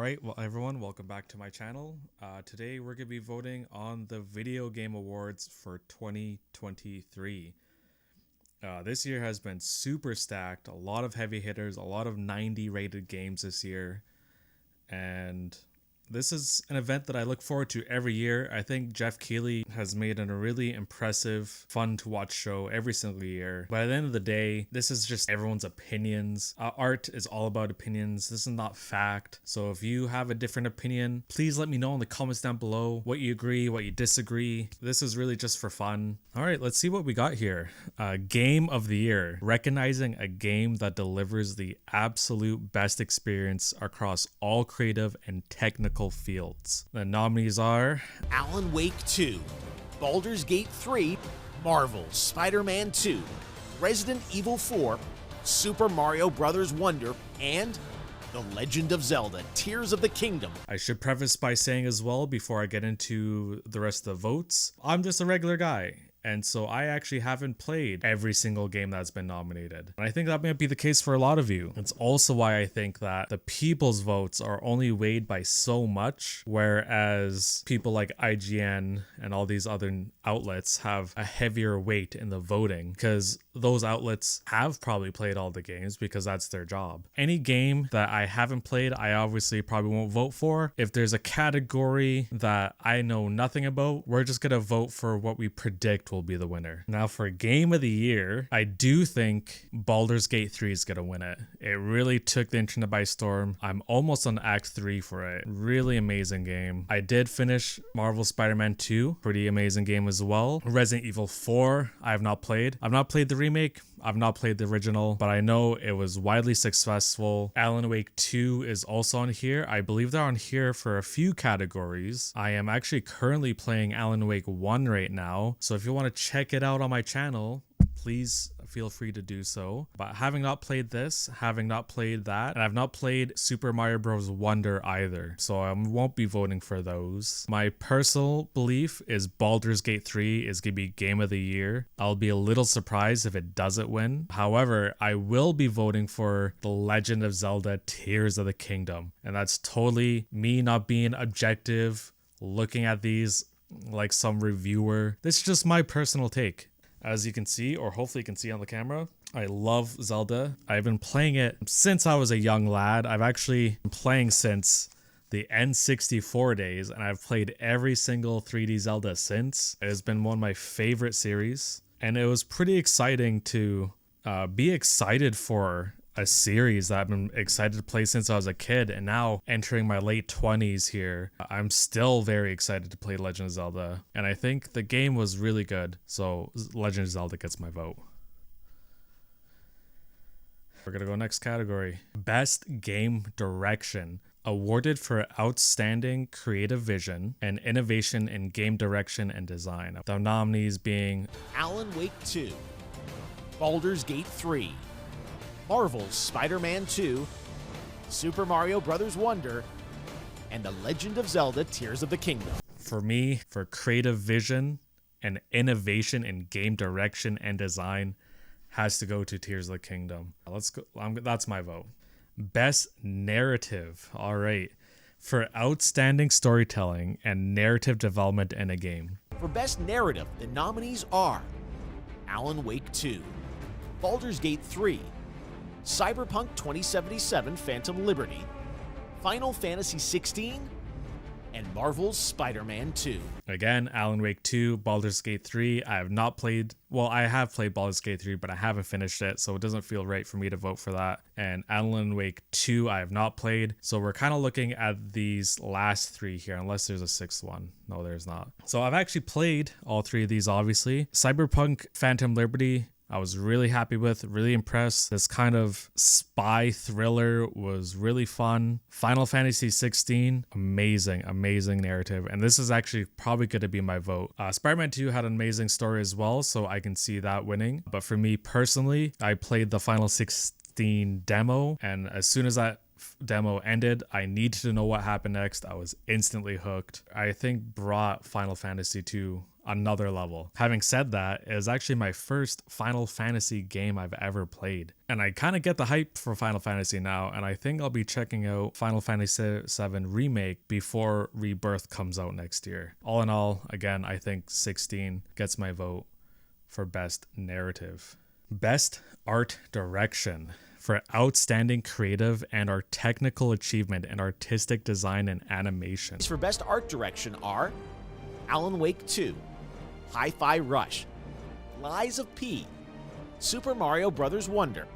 Alright, well everyone, welcome back to my channel. Today we're going to be voting on the Video Game Awards for 2023. This year has been super stacked, a lot of heavy hitters, a lot of 90 rated games this year. And this is an event that I look forward to every year. I think Jeff Keighley has made it a really impressive, fun to watch show every single year. But at the end of the day, this is just everyone's opinions. Art is all about opinions. This is not fact. So if you have a different opinion, please let me know in the comments down below what you agree, what you disagree. This is really just for fun. All right, let's see what we got here. Game of the Year, recognizing a game that delivers the absolute best experience across all creative and technical fields. The nominees are Alan Wake 2, Baldur's Gate 3, Marvel's Spider-Man 2, Resident Evil 4, Super Mario Bros. Wonder, and The Legend of Zelda: Tears of the Kingdom. I should preface by saying as well, before I get into the rest of the votes, I'm just a regular guy. And so I actually haven't played every single game that's been nominated. And I think that might be the case for a lot of you. It's also why I think that the people's votes are only weighed by so much, whereas people like IGN and all these other outlets have a heavier weight in the voting, because those outlets have probably played all the games because that's their job. Any game that I haven't played, I obviously probably won't vote for. If there's a category that I know nothing about, we're just gonna vote for what we predict will be the winner. Now for Game of the Year, I do think Baldur's Gate 3 is gonna win it. It really took the internet by storm. I'm almost on Act 3 for it. Really amazing game. I did finish Marvel's Spider-Man 2. Pretty amazing game as well. Resident Evil 4, I have not played. I've not played the remake. I've not played the original, but I know it was widely successful. Alan Wake 2 is also on here. I believe they're on here for a few categories. I am actually currently playing Alan Wake 1 right now, so if you want to check it out on my channel, please feel free to do so. But having not played this, having not played that, and I've not played Super Mario Bros. Wonder either, so I won't be voting for those. My personal belief is Baldur's Gate 3 is going to be Game of the Year. I'll be a little surprised if it doesn't win. However, I will be voting for The Legend of Zelda: Tears of the Kingdom, and that's totally me not being objective, looking at these like some reviewer. This is just my personal take. As you can see, or hopefully you can see on the camera, I love Zelda. I've been playing it since I was a young lad. I've actually been playing since the N64 days, and I've played every single 3D Zelda since. It has been one of my favorite series, and it was pretty exciting to be excited for a series that I've been excited to play since I was a kid, and now entering my late 20s here, I'm still very excited to play Legend of Zelda, and I think the game was really good, so Legend of Zelda gets my vote. We're gonna go next category. Best Game Direction, awarded for outstanding creative vision and innovation in game direction and design. The nominees being Alan Wake 2, Baldur's Gate 3, Marvel's Spider-Man 2, Super Mario Bros. Wonder, and The Legend of Zelda: Tears of the Kingdom. For me, for creative vision and innovation in game direction and design, has to go to Tears of the Kingdom. Let's go. That's my vote. Best Narrative. All right. For outstanding storytelling and narrative development in a game. For Best Narrative, the nominees are Alan Wake 2, Baldur's Gate 3, Cyberpunk 2077: Phantom Liberty, Final Fantasy 16, and Marvel's Spider-Man 2. Again, Alan Wake 2, Baldur's Gate 3. I have not played, well, I have played Baldur's Gate 3, but I haven't finished it, so it doesn't feel right for me to vote for that. And Alan Wake 2, I have not played, so we're kind of looking at these last three here, unless there's a sixth one. No, there's not. So I've actually played all three of these, obviously. Cyberpunk Phantom Liberty, I was really happy with, really impressed. This kind of spy thriller was really fun. Final Fantasy 16, amazing narrative. And this is actually probably going to be my vote. Spider-Man 2 had an amazing story as well, so I can see that winning. But for me personally, I played the Final 16 demo, and as soon as that demo ended, I needed to know what happened next. I was instantly hooked. I think brought Final Fantasy 2 another level. Having said that, it was actually my first Final Fantasy game I've ever played. And I kind of get the hype for Final Fantasy now, and I think I'll be checking out Final Fantasy VII Remake before Rebirth comes out next year. All in all, again, I think 16 gets my vote for Best Narrative. Best Art Direction. For outstanding creative and or technical achievement in artistic design and animation. For Best Art Direction are Alan Wake 2, Hi-Fi Rush, Lies of P, Super Mario Bros. Wonder,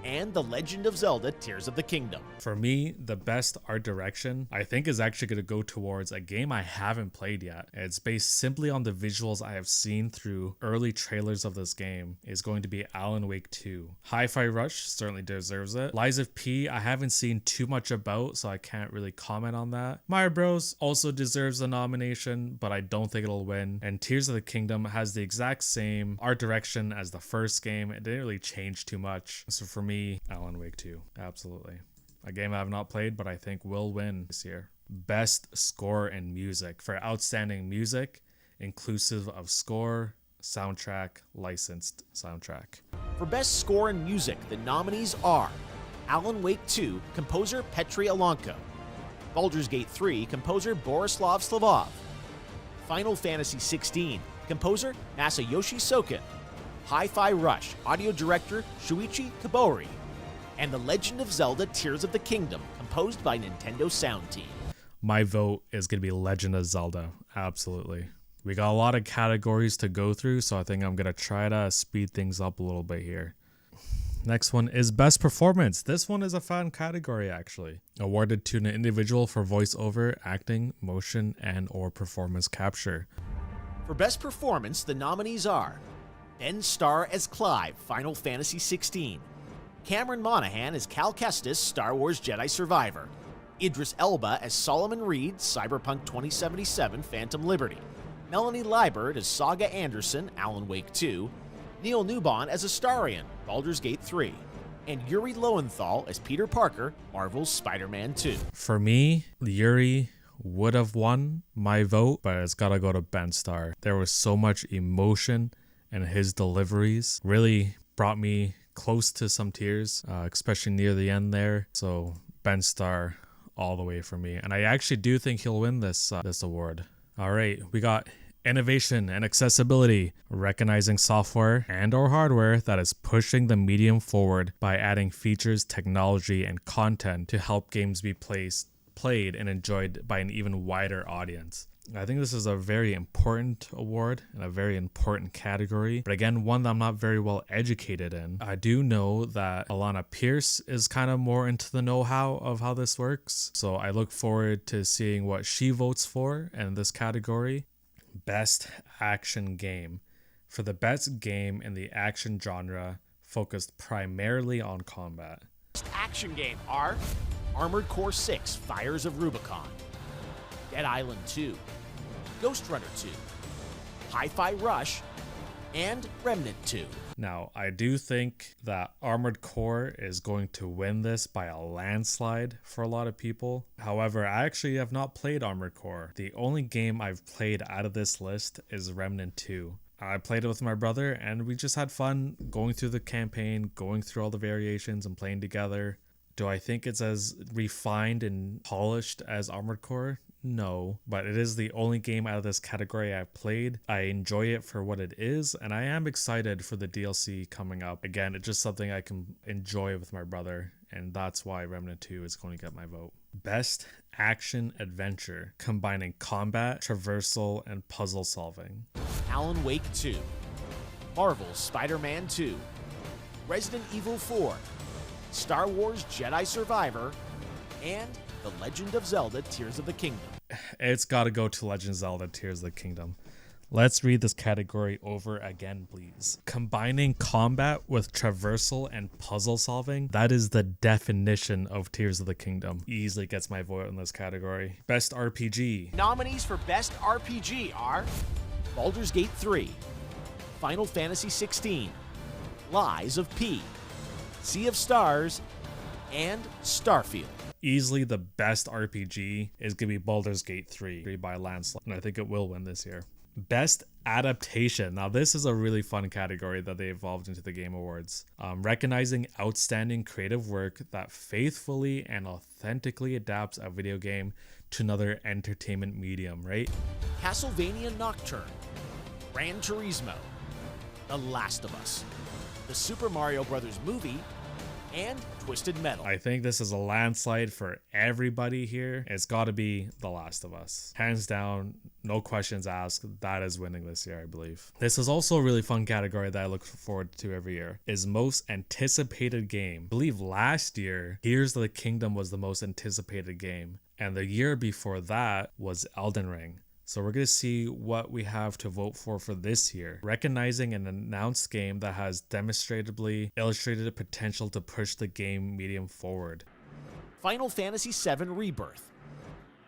and The Legend of Zelda Tears of the Kingdom. For me, the best art direction, I think, is actually going to go towards a game I haven't played yet. It's based simply on the visuals I have seen through early trailers of this game. It's going to be Alan Wake 2. Hi-Fi Rush certainly deserves it. Lies of P, I haven't seen too much about, so I can't really comment on that. Mario Bros. Also deserves a nomination, but I don't think it'll win. And Tears of the Kingdom has the exact same art direction as the first game. It didn't really change too much. So for me, Alan Wake 2, absolutely. A game I have not played, but I think will win this year. Best Score and Music. For outstanding music, inclusive of score, soundtrack, licensed soundtrack. For Best Score and Music, the nominees are Alan Wake 2, composer Petri Alonko, Baldur's Gate 3, composer Borislav Slavov, Final Fantasy 16, composer Masayoshi Soken, Hi-Fi Rush, audio director Shuichi Kobori, and The Legend of Zelda Tears of the Kingdom, composed by Nintendo Sound Team. My vote is going to be Legend of Zelda, absolutely. We got a lot of categories to go through, so I think I'm going to try to speed things up a little bit here. Next one is Best Performance. This one is a fun category, actually. Awarded to an individual for voiceover, acting, motion, and or performance capture. For Best Performance, the nominees are Ben Starr as Clive, Final Fantasy 16, Cameron Monaghan as Cal Kestis, Star Wars Jedi Survivor, Idris Elba as Solomon Reed, Cyberpunk 2077, Phantom Liberty, Melanie Liebert as Saga Anderson, Alan Wake 2, Neil Newbon as Astarion, Baldur's Gate 3, and Yuri Lowenthal as Peter Parker, Marvel's Spider-Man 2. For me, Yuri would have won my vote, but it's gotta go to Ben Starr. There was so much emotion, and his deliveries really brought me close to some tears, especially near the end there. So Ben Starr all the way for me. And I actually do think he'll win this award. All right, we got Innovation and Accessibility, recognizing software and or hardware that is pushing the medium forward by adding features, technology, and content to help games be played and enjoyed by an even wider audience. I think this is a very important award and a very important category, but again, one that I'm not very well educated in. I do know that Alana Pierce is kind of more into the know-how of how this works, so I look forward to seeing what she votes for in this category. Best Action Game. For the best game in the action genre focused primarily on combat. Best Action Game are Armored Core 6, Fires of Rubicon, Dead Island 2, Ghost Runner 2, Hi-Fi Rush, and Remnant 2. Now, I do think that Armored Core is going to win this by a landslide for a lot of people. However, I actually have not played Armored Core. The only game I've played out of this list is Remnant 2. I played it with my brother, and we just had fun going through the campaign, going through all the variations and playing together. Do I think it's as refined and polished as Armored Core? No, but it is the only game out of this category I've played. I enjoy it for what it is, and I am excited for the DLC coming up. Again, it's just something I can enjoy with my brother, and that's why Remnant 2 is going to get my vote. Best Action Adventure, combining combat, traversal, and puzzle solving. Alan Wake 2, Marvel's Spider-Man 2, Resident Evil 4, Star Wars Jedi Survivor, and The Legend of Zelda Tears of the Kingdom. It's got to go to Legend of Zelda Tears of the Kingdom. Let's read this category over again, please. Combining combat with traversal and puzzle solving, that is the definition of Tears of the Kingdom. Easily gets my vote in this category. Best RPG. Nominees for Best RPG are Baldur's Gate 3, Final Fantasy 16, Lies of P, Sea of Stars, and Starfield. Easily the best RPG is going to be Baldur's Gate 3 by a landslide, and I think it will win this year. Best Adaptation. Now, this is a really fun category that they evolved into the Game Awards. Recognizing outstanding creative work that faithfully and authentically adapts a video game to another entertainment medium, right? Castlevania Nocturne, Gran Turismo, The Last of Us, the Super Mario Bros. Movie, and Twisted Metal. I think this is a landslide for everybody here. It's got to be The Last of Us. Hands down, no questions asked. That is winning this year, I believe. This is also a really fun category that I look forward to every year. Is most anticipated game. I believe last year, Tears of the Kingdom was the most anticipated game. And the year before that was Elden Ring. So we're going to see what we have to vote for this year. Recognizing an announced game that has demonstrably illustrated the potential to push the game medium forward. Final Fantasy VII Rebirth,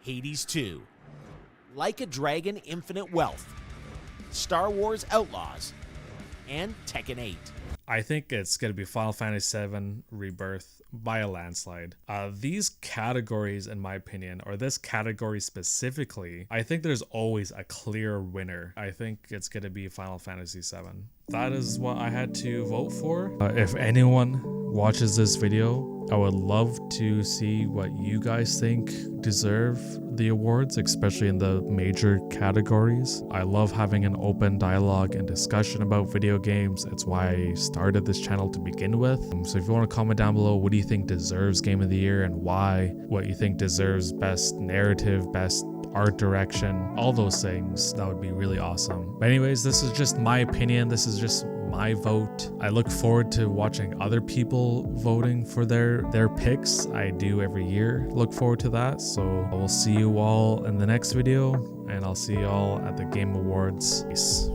Hades 2, Like a Dragon Infinite Wealth, Star Wars Outlaws, and Tekken 8. I think it's going to be Final Fantasy VII Rebirth by a landslide. These categories, in my opinion, or this category specifically, I think there's always a clear winner. I think it's going to be Final Fantasy VII. That is what I had to vote for. If anyone watches this video, I would love to see what you guys think deserve the awards, especially in the major categories. I love having an open dialogue and discussion about video games. It's why I started this channel to begin with. So if you want to comment down below, what do you think deserves Game of the Year and why? What you think deserves best narrative, best art direction, all those things, that would be really awesome. But anyways, this is just my opinion. This is just my vote. I look forward to watching other people voting for their picks. I do every year look forward to that. So I will see you all in the next video, and I'll see you all at the Game Awards. Peace.